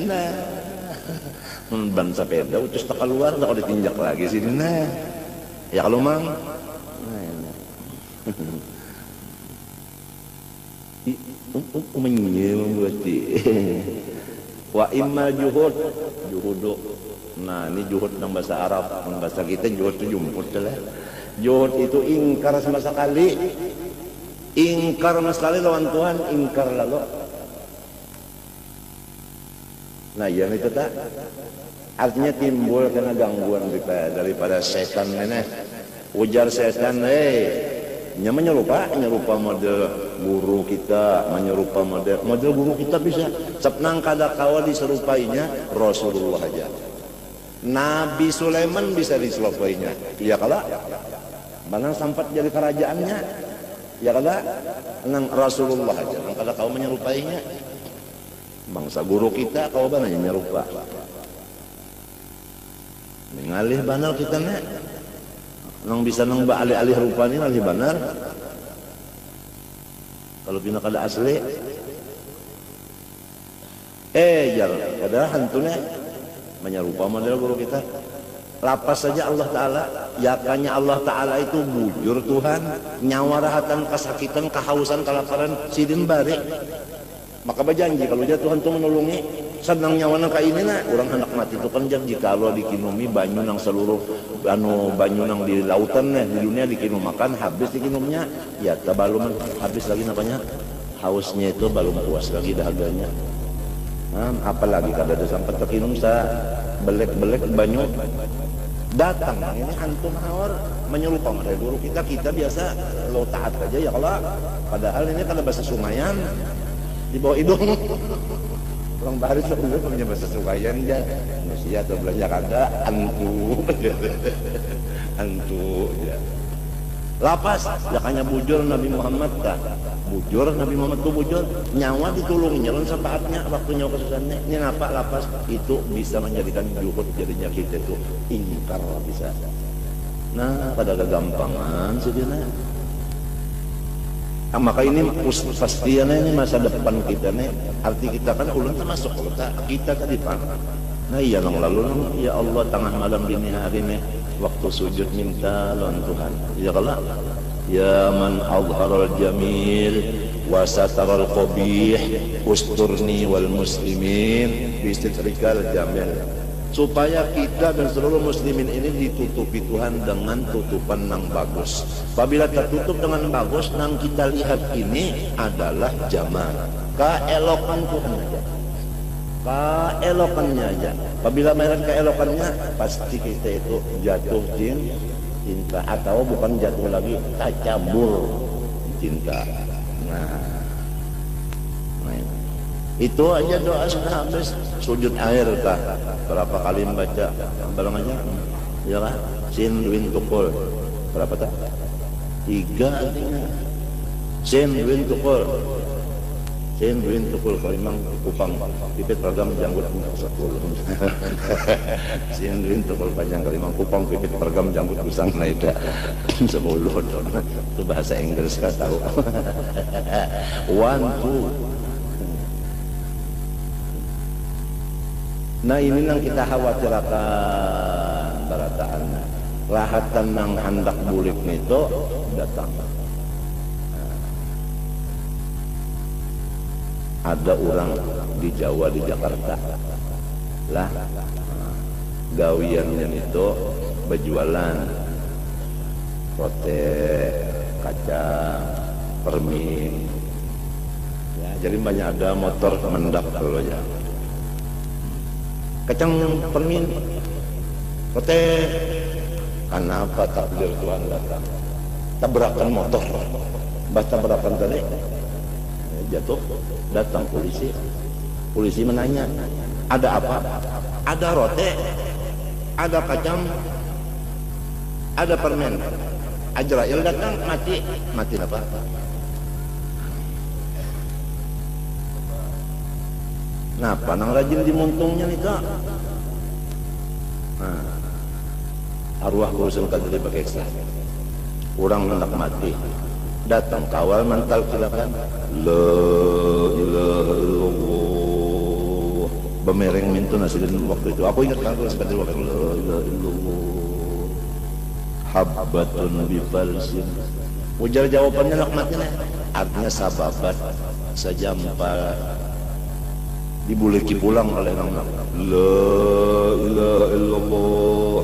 Speaker 2: nah ban sepeda ucus tak keluar tak ada ditinjak lagi sini nah ya kalau mang berarti wa imma juhud nah ini juhud dalam bahasa Arab dalam bahasa kita juhud itu jumput lah juhud itu ingkar sama sekali lawan Tuhan ingkar lalu nah yang itu tak artinya timbul karena gangguan daripada setan ini ujar setan nya menyerupa model guru kita menyerupa model guru kita bisa sepnang kada kawa diserupainya Rasulullah aja Nabi Sulaiman bisa diserupainya iya kala mana sempat jadi kerajaannya ya kala nang Rasulullah aja nang kada kawa menyerupainya bangsa guru kita kawa bananya menyerupa mengalih banal kita nek nang bisa nang alih-alih rupa ini alih benar kalau pindah kada asli jar kada hantunya menyerupa model guru kita lapas saja Allah Ta'ala yakanya Allah Ta'ala itu bujur Tuhan nyawa rahatan kesakitan kehausan kelaparan sidin bari maka berjanji kalau dia Tuhan tuh menolongi senang nyawa nang ini nah orang hendak mati itu kan janji kalau dikinumi banyu nang seluruh banyu nang di lautan di dunia dikinum makan habis dikinumnya ya belum habis lagi namanya hausnya itu belum puas lagi dahaganya apalagi kada ada sampai terkinum belek banyu datang ini antum hawar menyerupa dari guru kita biasa lo taat aja ya kalau padahal ini kada bahasa Sungayan di bawah hidung orang baru sebelum punya bahasa Sungayan ya Indonesia atau belanja kada antu ya lapas jakanya bujur Nabi Muhammad kan bujur Nabi Muhammad tuh bujur nyawa ditulunginya lawan sapaatnya waktu nyawa kesusahannya ini apa lapas itu bisa menjadikan juhud jadinya kita itu ingkar bisa nah pada kegampangan sebenarnya maka ini pastiannya ini masa depan kita nih arti kita kan ulun termasuk kita tadi pak nah iya nang lalu ya Allah tengah malam dini hari nih waktu sujud minta lawan Tuhan ya kalau ya man azharal jamil wa sataral qabih usturni wal muslimin bistitrikal jamil supaya kita dan seluruh muslimin ini ditutupi Tuhan dengan tutupan yang bagus. Apabila tertutup dengan bagus, yang kita lihat ini adalah jamal, keelokan Tuhan aja, keelokannya aja. Apabila melihat keelokannya, pasti kita itu jatuh cinta atau bukan jatuh lagi, takabur cinta. Nah Itu aja doa sudah habis. Sujud air kah? Berapa kali membaca? Barang aja. Ya kan? Sin win tukul. Berapa tak? 3 artinya. Sin win tukul. Sin win tukul kalimang kupang pipit pergam janggut 10. Sin win tukul panjang kalimang kupang pipit pergam janggut pisang naida 10. Itu bahasa Inggris kan tahu. 1 2. Nah ini yang kita khawatirkan barataan rahatan yang hendak bulik itu datang. Ada orang di Jawa, di Jakarta lah gawiannya itu berjualan rote, kacang, permin ya, jadi banyak ada motor mendak kalau ya kacang permin rote. Kenapa takdir Tuhan datang tabrakan motor tabrakan tadi jatuh, datang polisi menanya ada apa, ada rote, ada kacang, ada permen. Ajrail datang mati apa? Napa nang rajin dimuntungnya nih kak? Nah, arwah kurusan kadri pakai ekstra. Orang hendak mati, datang kawal mantal silakan. La ilaha illallah. Bemereng mintu nasilin waktu itu. Aku ingat kalau sekali waktu la ilaha illallah. Habbatun bifalsin. Ujar jawabannya nak mati nih. Artinya sababat sejampa dibuleki pulang oleh nama la ilaha illallah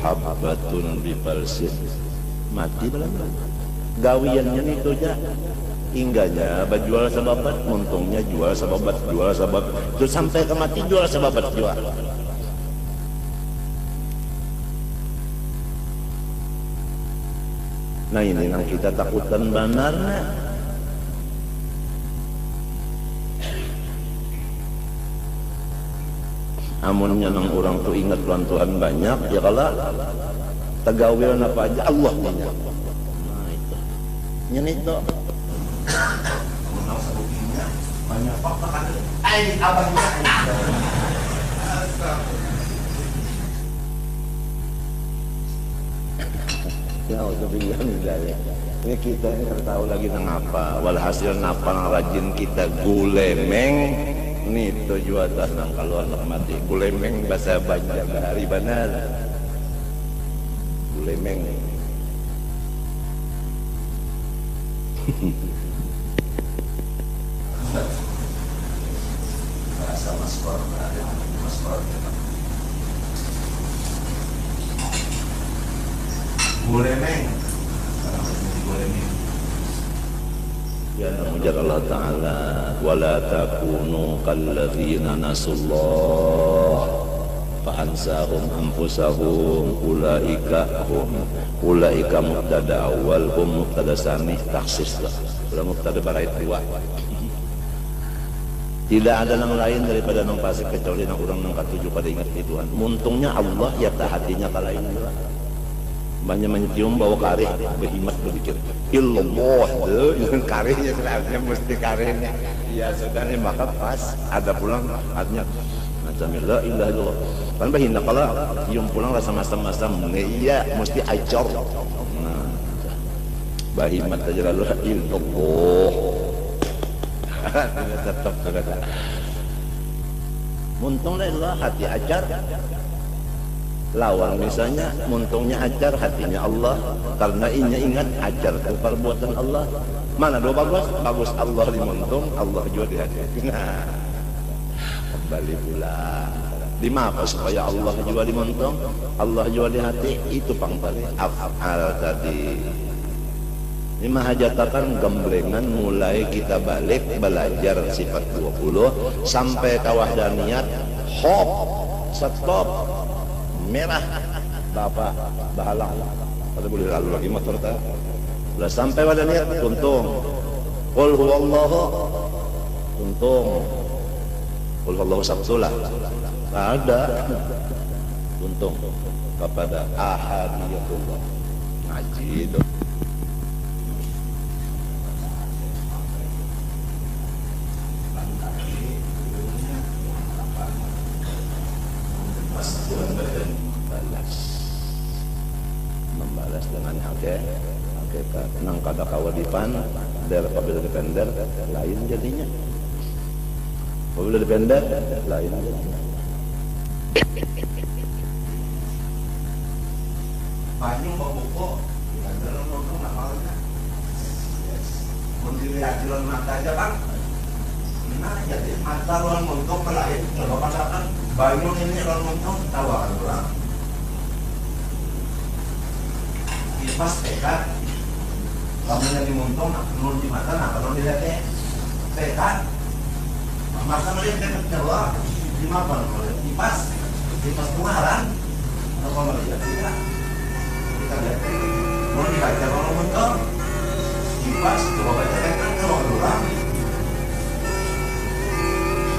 Speaker 2: habbatun bifalsin. Mati belum gawiannya itu aja hingganya berjual sababat, untungnya jual sababat terus sampai ke mati jual sababat jual. Nah ini yang kita takutan benarnya. Amunnya nang orang tuh ingat Tuhan banyak ya kalau tegawian apa aja Allah banyak. Nah itu nyenit tuh
Speaker 3: banyak fakta kan abangnya
Speaker 2: ya udah bilang ya. Ini kita ini tahu lagi nangapa walhasil napa nang rajin kita gulemeng nih tujuan nang kalau anak mati gulemeng bahasa Banjar hari benar gulemeng.
Speaker 3: bahasa maskor gulemeng
Speaker 2: Ya namujar Allah Ta'ala wala takunu kalladzina nasullah fa'ansahum anfusahum ulaika mubtada awal hum mubtada sani taksis lah mubtada barait dua. Tidak ada yang lain daripada nang fasik kecuali nang orang nang katuju pada ingat di Tuhan. Muntungnya Allah ya tak hatinya kalain juga. Banyak mencium bau karih berhimat berpikir illallah dengan karihnya sebenarnya mesti karihnya ya sudah nih maka pas ada pulang artinya macam la ilaha illallah kan bahina kalau cium pulang rasa masam-masam iya mesti acor. Nah bahimat aja lalu illallah tetap berada muntung lah hati ajar lawan misalnya muntungnya ajar hatinya Allah karena inya ingat ajar ke perbuatan Allah mana dua bagus Allah di muntung Allah juga di hati. Nah kembali pula di mana supaya Allah juga di muntung Allah juga di hati itu pangpali af'al tadi ini mahajatakan gemblengan mulai kita balik belajar sifat 20 sampai kawahdaniyat hop stop merah bapak bahalang pada boleh lalu lagi motor tak udah sampai pada niat tuntung qul huwallahu tuntung Qul huwallahu sabtulah. Ada. Untung kepada ahadiyatullah. Ngaji dong. Membalas dengan hakikat nang kada kawadipan der apabila dipender lain jadinya, apabila dipender lain jadinya.
Speaker 3: Banyak buku dalam nongkrong namanya mendiri ajaran mata aja bang. Nah jadi mata ruang nongkrong lain kalau pasakan banyak ini ruang nongkrong tawaran orang pas tekad kamu yang dimontok menurut di mata nah kalau dilihat tekad masa melihat tekad jawa di mana di pas pengaran atau melihat tidak kita lihat mau dibaca kalau montok di pas coba baca tekad kalau orang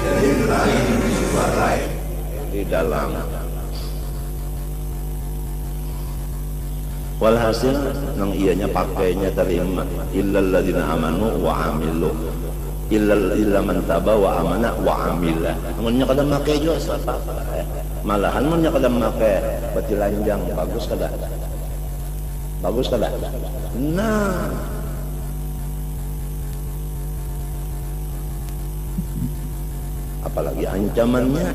Speaker 3: jadi lain buat lain
Speaker 2: di dalam. Walhasil nang ianya pakainya terima illal ladzina amanu wa amilu illa man taba wa amana wa amila. Munnya kada make jo apa malahan munnya kada make bati lanjang bagus kada nah apalagi ancamannya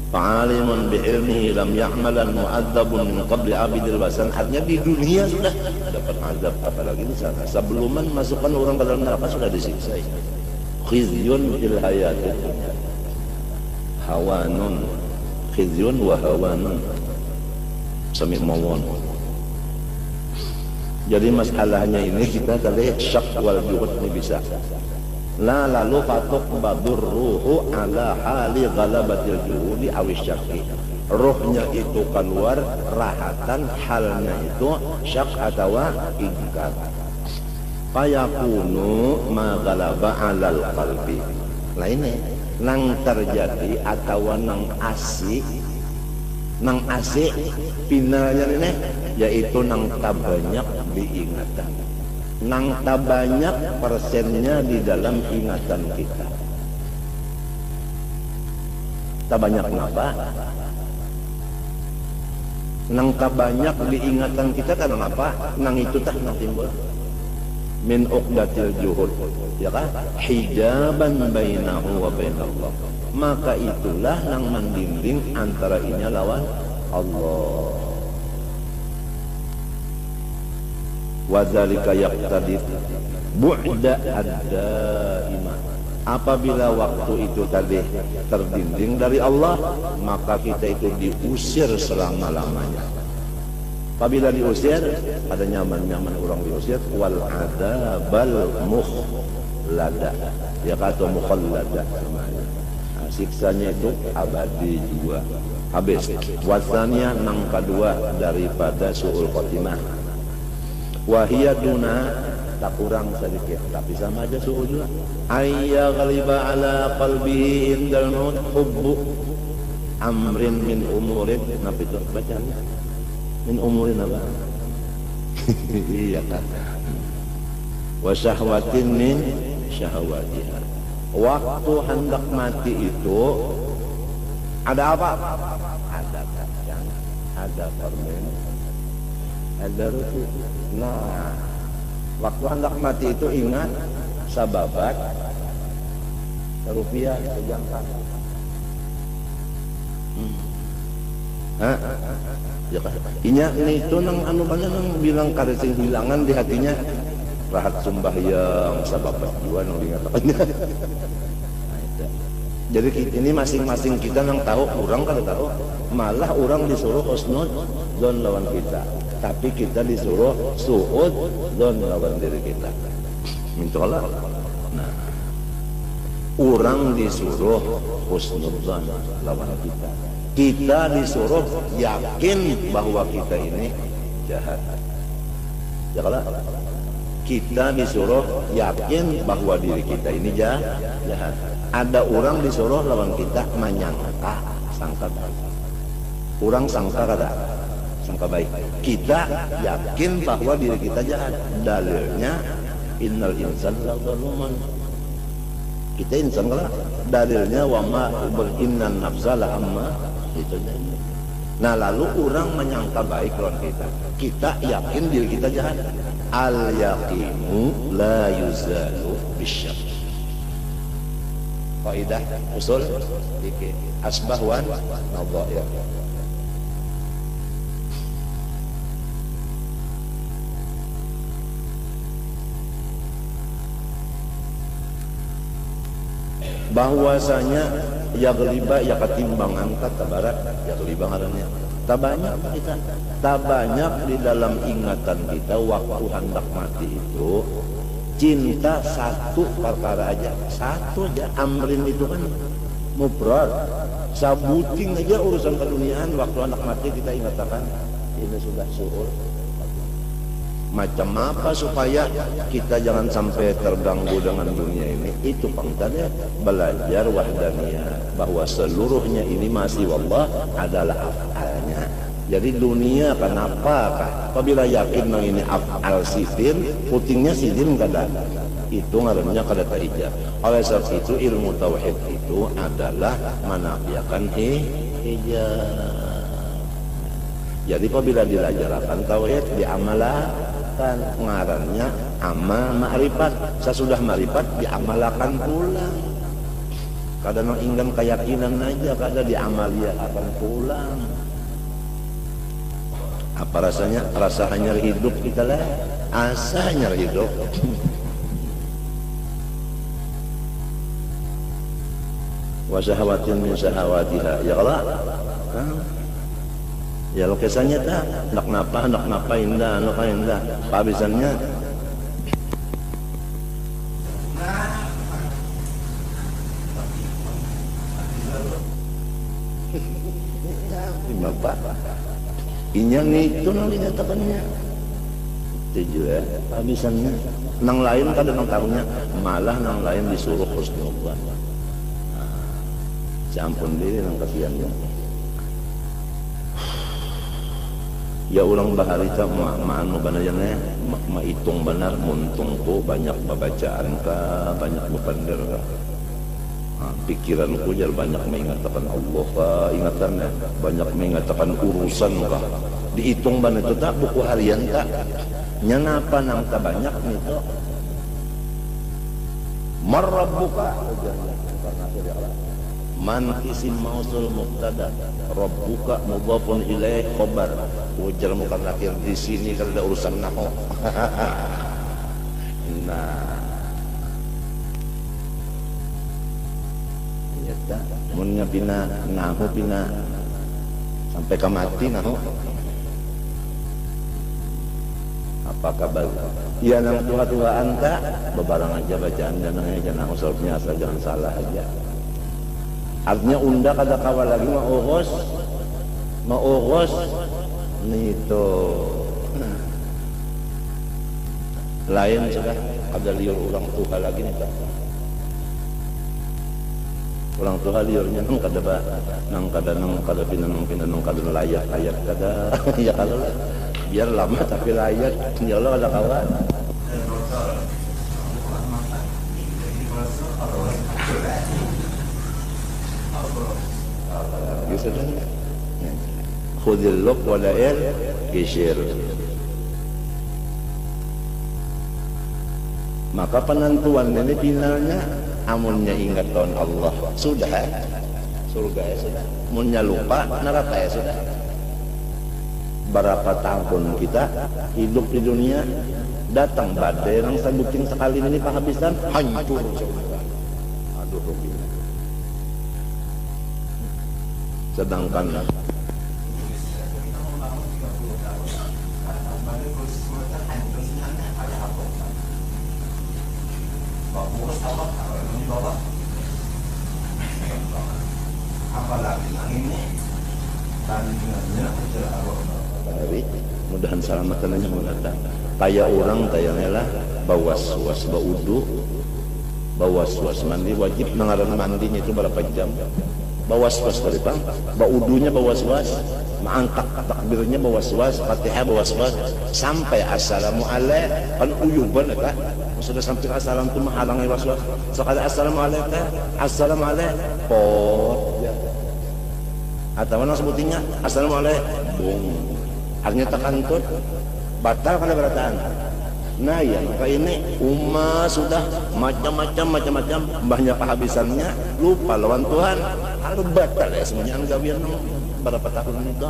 Speaker 2: fa'alimun bi'ilmihi lam ya'malan mu'adzabun min qabli abidil basan. Artinya di dunia sudah dapat azab, apalagi di sana sebelum masukkan orang ke dalam neraka sudah disiksa. Khizyun fil hayatid dunya hawanun khizyun wa hawanun sami mawon. Jadi masalahnya ini kita tadi syak wal juhud ini bisa la lalu fatuk badur ruhu ala hali ghalabatil juhudi awis syaki. Ruhnya itu keluar rahatan, halnya itu syak atau ingkar. Fayakunu ma ghalaba alal qalbi. Lah ini nang terjadi atau nang asik finalnya ini yaitu nang tabanyak diingatan. Nang tak banyak persennya di dalam ingatan kita. Tak banyak kenapa? Nang tak banyak di ingatan kita karena apa? Nang itu tak nang timbul min uqdatil juhud, ya kan? Hijaban bainahu wa bainallah. Maka itulah nang mendinding antara inya lawan Allah. Wadzalika yaqtadi bu'da ad-daimah. Apabila waktu itu tadi terdinding dari Allah, maka kita itu diusir selama-lamanya. Apabila diusir, ada nyaman-nyaman orang diusir, wal adabal mukhlada, ya kata mukhlada namanya. Nah, siksanya itu abadi juga. Habis. Wasanya nang kedua daripada su'ul khotimah. Wahiyaduna tak kurang sedikit tapi sama aja suhu juga. Ayya ghaliba ala qalbihi indal maut hubbu amrin min umurin. Kenapa itu bacanya min umurin apa? Iya kan. Wa syahwatin min syahwatiha. Waktu hendak mati itu ada apa? Ada kacang, ada permen, ada roti. Nah, waktu hendak mati itu ingat sababat rupiah sejangka. Ya kan? Inya itu nang anu banyak nang bilang karesing hilangan di hatinya rahat sembahyang sababat juga nang dingatakannya. Jadi ini masing-masing kita nang tahu, orang kalau tahu malah orang disuruh husnul dzon lawan kita, tapi kita disuruh suud dzon lawan diri kita. Mintalah. Nah, orang disuruh husnul dzon lawan kita. Kita disuruh yakin bahwa kita ini jahat. Ya kalau Kita disuruh yakin bahwa diri kita ini jahat. Ada orang disuruh lawan kita menyangka sangka baik. Orang sangka kata sangka baik. Kita yakin bahwa diri kita jahat. Dalilnya innal insana zaluman. Kita insan kalau dalilnya wama innan nafsala amma itu. Nah lalu orang menyangka baik lawan kita. Kita yakin diri kita jahat. Al yaqinu la yuzalu bisyakk. Kaidah usul fikih asbah wan nadhair. Bahwasanya ya geliba ya ketimbang angkat tabarat ya geliba ngarannya. Tak banyak kita, tak banyak di dalam ingatan kita waktu hendak mati itu cinta satu perkara aja, satu aja. Amrin itu kan mubrad, sabuting aja urusan keduniaan. Waktu hendak mati kita ingatakan ini sudah suhul. Macam apa supaya kita jangan sampai terganggu dengan dunia ini? Itu pangkatnya belajar wahdaniyah, bahwa seluruhnya ini masih wallah adalah af'alnya. Jadi dunia kenapa? Apabila yakin nang ini af'al sidin, putingnya sidin kada. Itu ngarannya kada ta'ijab. Oleh sebab itu ilmu tauhid itu adalah menafikan hijab. Jadi apabila diajarkan tauhid diamalkan, ngarannya amal ma'rifat. Sesudah ma'rifat diamalkan pulang. Kadang ingin keyakinan aja, kadang diamaliakan pulang. Apa rasanya? Rasa hanya hidup kita lah. Asa hanya hidup. Wa syahawatin min syahawatiha. Ya Allah. Ya lukisannya tak nak napa indah, pabisannya bapak inyang itu nang dinyatakannya itu ya pabisannya nang lain kada nang tahunya, malah nang lain disuruh husnuzan. Ampun diri nang kasihannya. Ya orang baharita ma'anu banayana hitung benar muntung ku banyak babacaan ka, banyak bepander ka. Pikiranku jar banyak mengatakan Allah ka, ingatannya banyak mengatakan urusan ka. Dihitung ban itu tak buku harian tak. Nyanapa nang ka banyak nito. Marrabbuka man isim mausul mubtada, rabbuka mudhafun ilaih khabar. Ujar muka nakir di sini kalau ada urusan nahwu. Nah, ya tak. Munnya pina nahwu pina sampai ke mati nahwu. Apa kabar? Ya nang tua-tuaan tak, bebarang aja bacaan dan aja nahwu sorobnya asal jangan salah aja. Artinya unda kada kawal lagi maurus nito lain sudah ada liur orang tua lagi nih tak. Orang tua liurnya nang kada pinanong kada layak kada ya kalau biar lama tapi layak ya Allah ada kawan. Khudil luk wala'il kishir. Maka penentuan ini finalnya amunnya ingat tahun Allah sudah surga ya sudah, munnya lupa neraka ya sudah. Berapa tahun kita hidup di dunia, datang badai yang sebutin sekali ini penghabisan hancur semua. Aduh rugi. Sedangkan
Speaker 3: apalagi yang ini tandingannya tidak
Speaker 2: Tapi mudahan salamatannya mengatang. Kayak orang tayangnya lah bawas-was baudu, bawas-was mandi wajib nangaran mandinya itu berapa jam? Bawas-was tadi bang, baudunya bawas-was, mangkat takbirnya bawas-was, Fatihah bawas-was, sampai assalamualaikum kan uyuh banget kan? Sudah sampai assalam itu menghalangi was-was. Sekali assalamualaikum, assalamualaikum, pot. Atau mana sebutinnya assalamualaikum, artinya takantut, batal karena berataan. Nah ya maka ini umat sudah macam-macam mbahnya kehabisannya, lupa lawan Tuhan, harus batal ya semuanya anggawian berapa tahun itu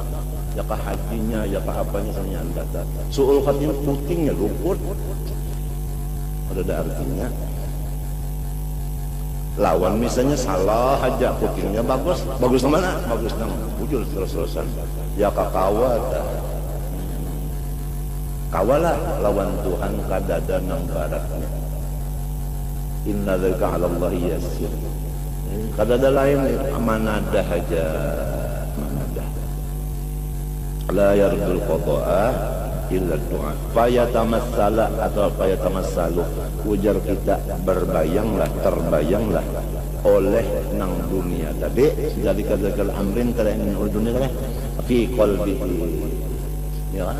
Speaker 2: ya kah hajinya ya kah apanya semuanya batal. Suul khatim putingnya luput, ada artinya. Lawan misalnya salah aja putingnya bagus mana? Bagus nang bujur terus-terusan ya kah kawat. Kawalah lawan Tuhan kadada nang baratnya. Inna dzalika 'ala Allah yasir. Kadada lain manadah aja, manadah. La yardul qada'a illa du'a. Fayatamassala atau fayatamassalu. Ujar kita berbayanglah, terbayanglah oleh nang dunia tadi. Jadi kadzakal amrin tarain dunia tadi fi qalbihi. Ya kan?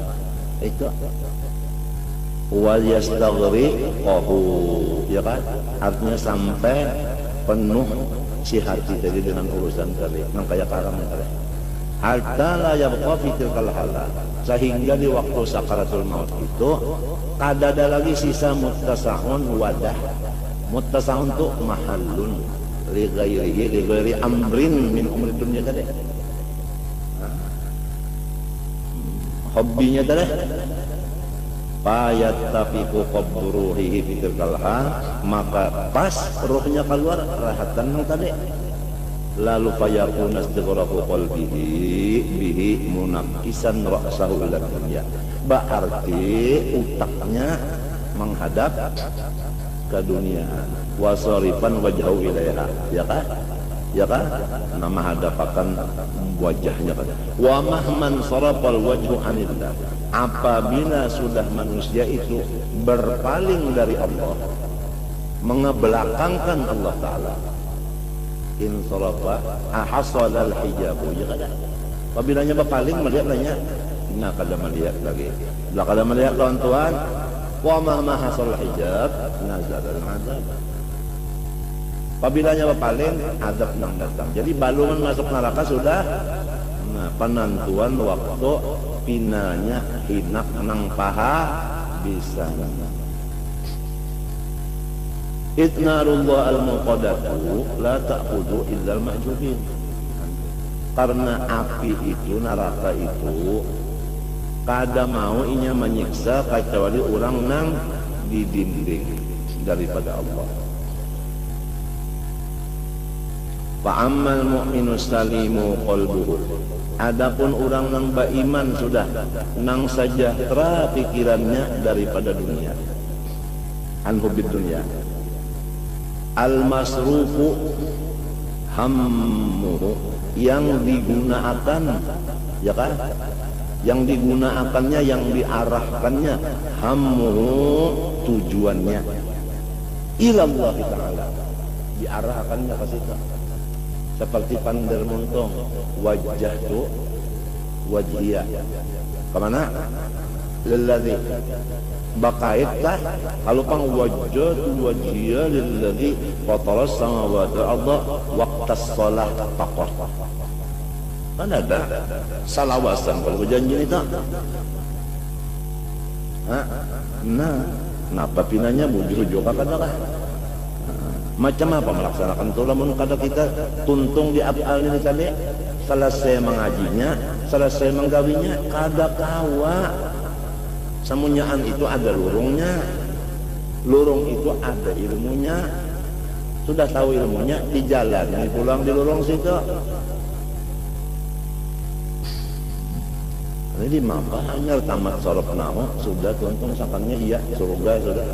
Speaker 2: Itu wal yastaghriqahu, ya kan, artinya sampai penuh si hati tadi dengan urusan tadi nang kaya karam tadi hatta la yabqa fi tilkal hala, sehingga di waktu sakaratul maut itu kadada lagi sisa muttasahun wadah. Muttasahun itu mahallun li ghairi amrin min umri dunia tadi, hobinya tadi fayattafiqu qabruhi fi tilkal hal, maka pas ruhnya keluar rahatan tadi lalu fayakuna istighraqu qalbihi bihi munaqqisan ra'sahu ila dunya, berarti utaknya menghadap ke dunia, wasarifan wajhahu ilaiha, ya kan? Ya kan? Nama hadapakan wajahnya kan. Wa mahman sarafal wajhu anillah, apabila sudah manusia itu berpaling dari Allah, mengebelakangkan Allah Ta'ala, in sarafa ahasal al-hijabu, ya kan? Apabila berpaling melihat lainnya, nah kada melihat lagi, kada melihat lawan Tuhan, wa mahasal hijab nazar al-adab. Apabila berpaling, adab nang datang. Jadi balungan masuk neraka sudah. Nah, penentuan waktu pinanya hinak nang paha bisa. Itnarullah al-muqaddatu la ta'khudhu illa al-mahjubin. Karena api itu, neraka itu kada mau inya menyiksa kecuali orang nang didinding daripada Allah. Fa'ammal mu'minu salimu qalbuhu, adapun orang nang beriman sudah nang sejahtera pikirannya daripada dunia, anhubid dunia, al-masrufu hammuhu, yang digunakan, ya kan, yang digunakannya, yang diarahkannya, hammuhu tujuannya, ilallah ta'ala, diarahkannya ke situ. Seperti pandar muntung, wajah tu wajhiyah kemana? Lilladzi bakaitlah kalau pang wajah tu wajhiyah lilladzi fataras samawati wal arda waqtas shalah taqwa. Kan ada salawasan kalau berjanji itu. Nah, kenapa pinanya bujur juga kadang? Macam apa melaksanakan itu? Lamun kada kita tuntung di afal ini tadi, selesai mengajinya, selesai menggawinya, kada kawa. Semunyaan itu ada lurungnya, lurung itu ada ilmunya. Sudah tahu ilmunya, di jalan, pulang di lurung situ. Jadi maka hanya tamat sorok nawa, sudah tuntung sakannya iya surga sudah.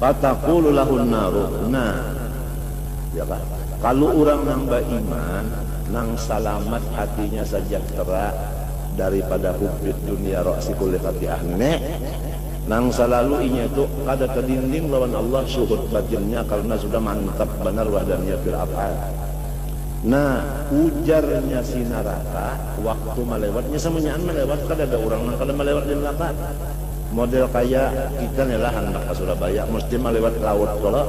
Speaker 2: Fataqulu lahun naru. Nah, ya kan? Kalau orang nang beriman, nang selamat hatinya sejahtera daripada hubit dunia roksi kulit hati ahne, nang selalu inya itu kada kedinding lawan Allah syuhud batinnya karena sudah mantap benar wahdanya fil af'al. Nah, ujarnya si neraka waktu melewatnya semuanya melewat, kada ada orang nang kada melewat di neraka. Model kayak kita nih lah anak ke Surabaya mesti melewat laut. Kalau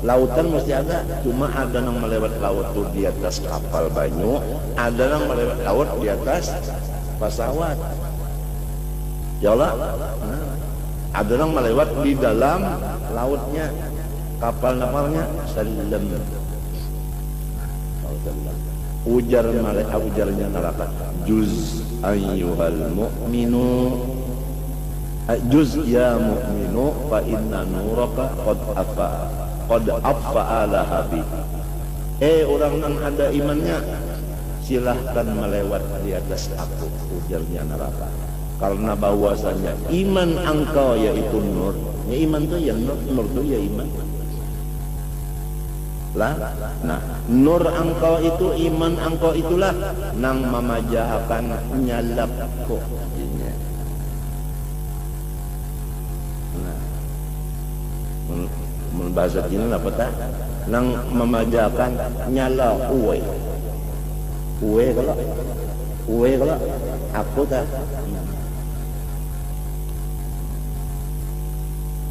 Speaker 2: lautan mesti ada, cuma ada yang melewat laut tuh di atas kapal banyu, ada yang melewat laut di atas pesawat. Ya Allah, ada yang melewat di dalam lautnya, kapalnya salam. Ujarnya neraka, juz ayyuhal mu'minu, juz ya mu'minu fa inna nuraka qad affa lahabi. Orang yang ada imannya, silahkan melewat di atas aku, ujarnya neraka. Karena bahwasanya iman engkau yaitu nur. Ya iman itu ya nur, nur itu ya iman. Lah, nah nur engkau itu, iman engkau itulah nang memajahakan nyalapku. Nah, bahasa Cina apa tak? Nang memajahakan nyala uwe kalau aku tak.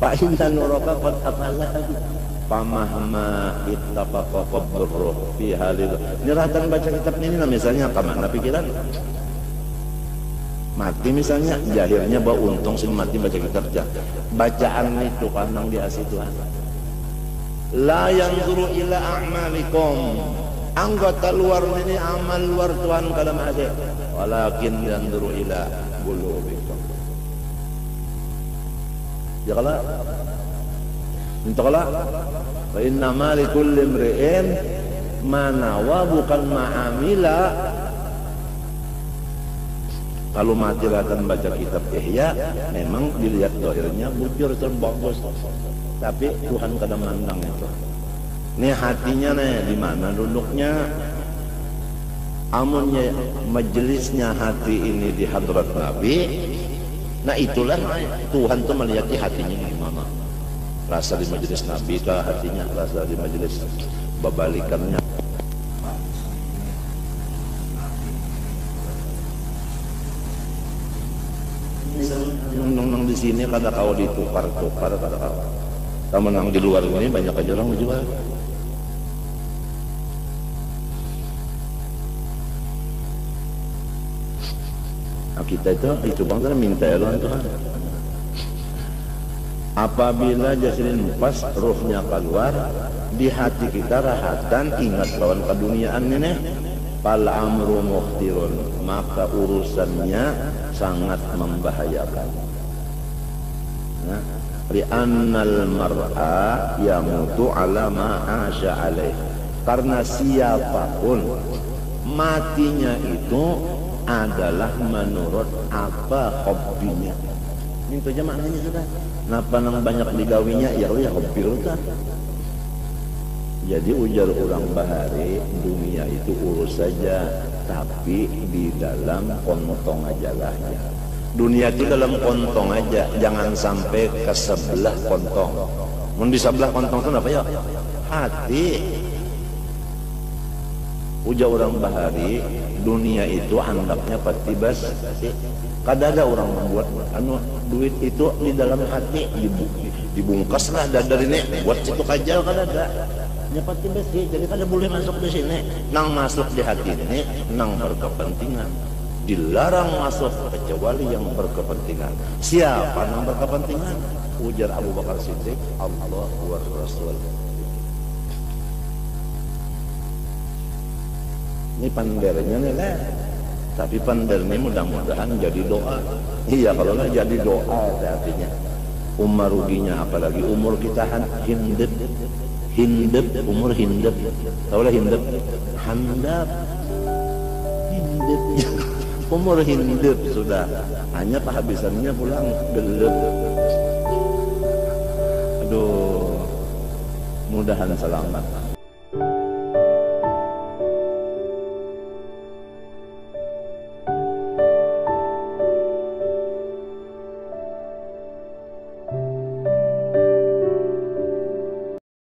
Speaker 2: Pak Intan nuraka qad afala pamahma ittafaqa qabruh fi halil. Nyerahkan baca kitab ini nah, misalnya kemana pikiran mati misalnya jahirnya bawa untung sih mati baca kitab jah. Bacaan itu kanang di asitu la yanzuru ila a'malikum, anggota luar ini amal luar Tuhan kada ada, walakin yanzuru ila qulubikum. Ya kalau entahlah, wa inna ma likulli imri'in ma nawa, bukan ma'amila. Kalau mati akan baca kitab Ihya, memang dilihat dohirnya bujur terbagus, tapi Tuhan kadang mandang itu. Nih hatinya nih di mana duduknya? Amunnya majelisnya hati ini di hadrat Nabi. Nah itulah Tuhan tuh melihat hatinya gimana. Rasa di majelis Nabi kah hatinya, rasa di majelis babalikannya. Nang di sini kada kau ditukar-tukar kada kau. Kamu nang di luar ini banyak aja orang menjual. Nah, kita itu bangsa minta elon Tuhan. Apabila jasilin pas ruhnya keluar, di hati kita rahatan ingat lawan keduniaan ini, fal amru mukhtirun, maka urusannya sangat membahayakan. Nah, li'annal mar'a yamutu ala ma'asya alaih, karena siapapun matinya itu adalah menurut apa hobinya. Ini aja maknanya sudah. Napa nang banyak digawinya ya hobi kan. Jadi ujar orang bahari, dunia itu urus saja, tapi di dalam kontong aja lah ya. Dunia itu dalam kontong aja, jangan sampai ke sebelah kontong. Mun di sebelah kontong itu apa ya? Hati. Ujar orang bahari, dunia itu handapnya pasti bas. Kada ada orang membuat duit itu di dalam hati, dibungkaslah dari ini buat situ kajal, kada ada. Ya pasti besi, jadi kada boleh masuk di sini. Nang masuk di hati ini, nang berkepentingan. Dilarang masuk kecuali yang berkepentingan. Siapa yang berkepentingan? Ujar Abu Bakar Siddiq, Allah wa Rasul. Ini pandernya nih lah. Tapi pandernya mudah-mudahan jadi doa. Iya kalau lah jadi doa artinya. Umar ruginya apalagi umur kita hindep, umur hindep. Tahu lah hindep? Handap. Hindep. Umur hindep sudah. Hanya kehabisannya pulang gelap. Aduh, mudahan selamat.